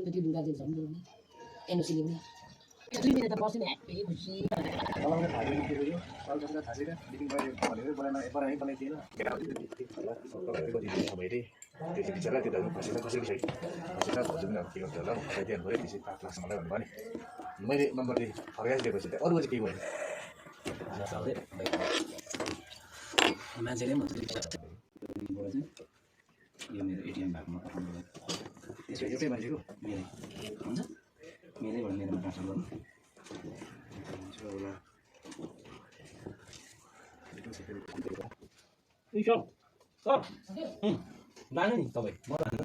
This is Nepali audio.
अन्त त्यो ढुङ्गा दिन्छ भने एनओसी ल्याउने 2 मिनेट त बस्ने ह्याप्पी खुसी चलाउन थाल्यो के भयो चल्छ थालेर मिटिङ गरेर बनाइदिएन मैले त्यति बिचरा त्यो दाजु खसेर खसिसक्यो खसेर अब के गर्छ होला खसाइदिनु पऱ्यो त्यसै 5 लाख मलाई भन्नु भने मैले नम्बर चाहिँ फर्काइदिएपछि त अरू चाहिँ केही भयो मान्छेले भन्छ यो मेरो एटिएम भएकोमा पठाउनु त्यसो एउटै मान्छेको मेरो हुन्छ मेरैबाट मेरोमा ट्रान्सफर गर्नु सर लानु नि तपाईँ म लानु